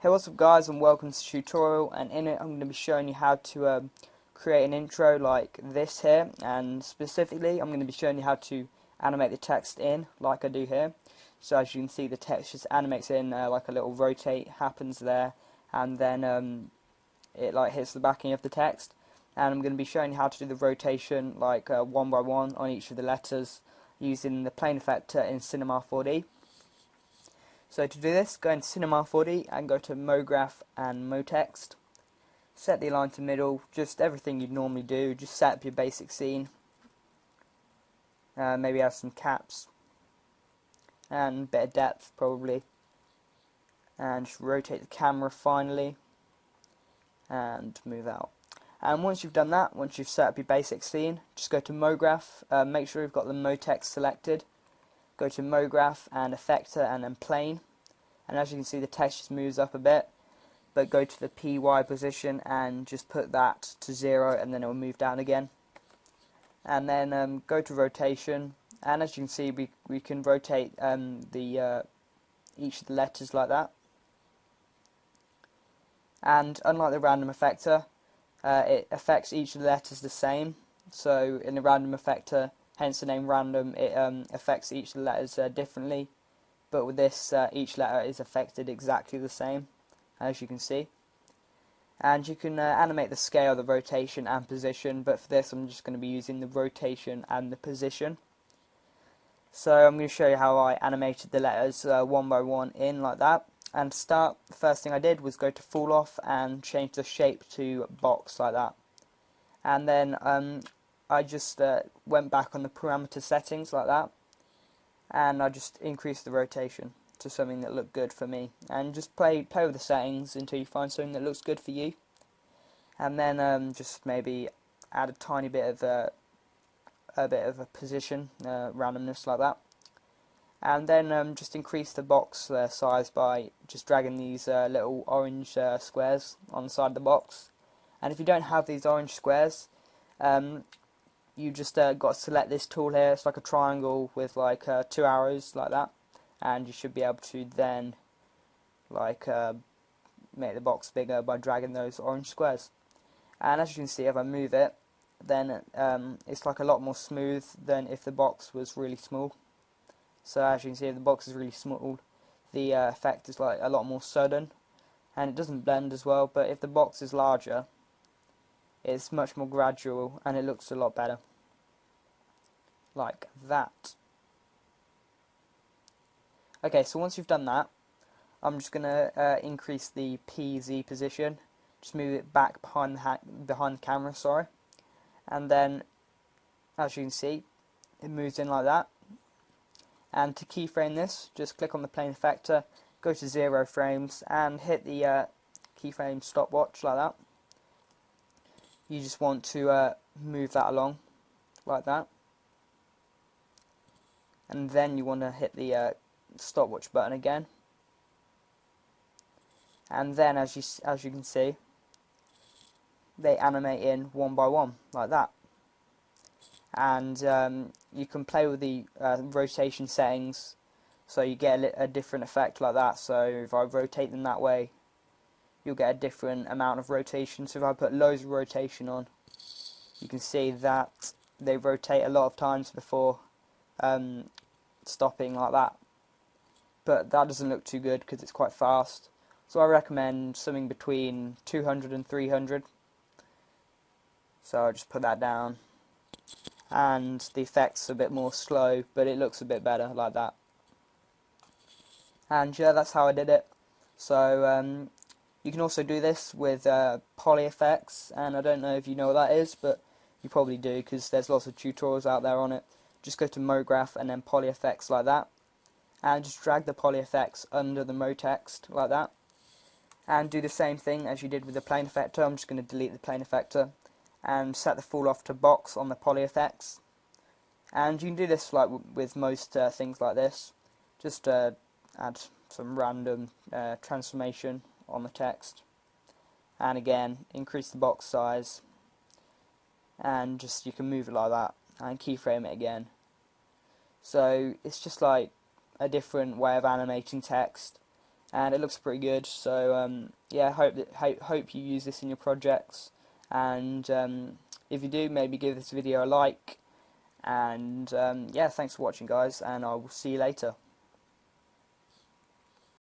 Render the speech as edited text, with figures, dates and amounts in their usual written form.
Hey, what's up guys, and welcome to this tutorial, and in it I'm going to be showing you how to create an intro like this here, and specifically I'm going to be showing you how to animate the text in like I do here. So as you can see, the text just animates in like a little rotate happens there, and then it like hits the backing of the text. And I'm going to be showing you how to do the rotation like one by one on each of the letters using the plane effector in Cinema 4D. So to do this, go into Cinema 4D and go to MoGraph and MoText. Set the align to middle, just everything you'd normally do, just set up your basic scene. Maybe add some caps and a bit of depth probably. And just rotate the camera finally and move out. And once you've done that, once you've set up your basic scene, just go to MoGraph, make sure you've got the MoText selected. Go to MoGraph and Effector and then Plane, and as you can see the text just moves up a bit, but go to the PY position and just put that to 0 and then it will move down again. And then go to rotation, and as you can see we can rotate each of the letters like that. And unlike the random effector, it affects each of the letters the same. So in the random effector, hence the name random, it affects each of the letters differently, but with this each letter is affected exactly the same, as you can see. And you can animate the scale, the rotation and position, but for this I'm just going to be using the rotation and the position. So I'm going to show you how I animated the letters one by one in like that. And to start, the first thing I did was go to fall off and change the shape to box like that. And then I just went back on the parameter settings like that, and I just increased the rotation to something that looked good for me, and just play with the settings until you find something that looks good for you. And then just maybe add a tiny bit of a position randomness like that, and then just increase the box size by just dragging these little orange squares on the side of the box. And if you don't have these orange squares, you just got to select this tool here. It's like a triangle with like 2 arrows like that, and you should be able to then like make the box bigger by dragging those orange squares. And as you can see, if I move it, then it's like a lot more smooth than if the box was really small. So as you can see, if the box is really small, the effect is like a lot more sudden, and it doesn't blend as well. But if the box is larger, it's much more gradual and it looks a lot better, like that. Okay, so once you've done that, I'm just going to increase the PZ position, just move it back behind the camera, sorry. And then as you can see, it moves in like that. And to keyframe this, just click on the plane effector, go to 0 frames and hit the keyframe stopwatch like that. You just want to move that along like that, and then you want to hit the stopwatch button again, and then as you can see, they animate in one by one like that. And you can play with the rotation settings, so you get a different effect like that. So if I rotate them that way, you'll get a different amount of rotation. So if I put loads of rotation on, you can see that they rotate a lot of times before stopping like that. But that doesn't look too good because it's quite fast. So I recommend something between 200 and 300. So I'll just put that down. And the effect's a bit more slow, but it looks a bit better like that. And yeah, that's how I did it. So you can also do this with PolyFX, and I don't know if you know what that is, but you probably do because there's lots of tutorials out there on it. Just go to MoGraph and then PolyFX like that, and just drag the PolyFX under the MoText like that, and do the same thing as you did with the plane effector. I'm just going to delete the plane effector and set the fall off to box on the PolyFX. And you can do this like with most things like this. Just add some random transformation on the text, and again increase the box size, and just you can move it like that and keyframe it again. So it's just like a different way of animating text, and it looks pretty good. So yeah, hope you use this in your projects, and if you do, maybe give this video a like. And yeah, thanks for watching, guys, and I will see you later.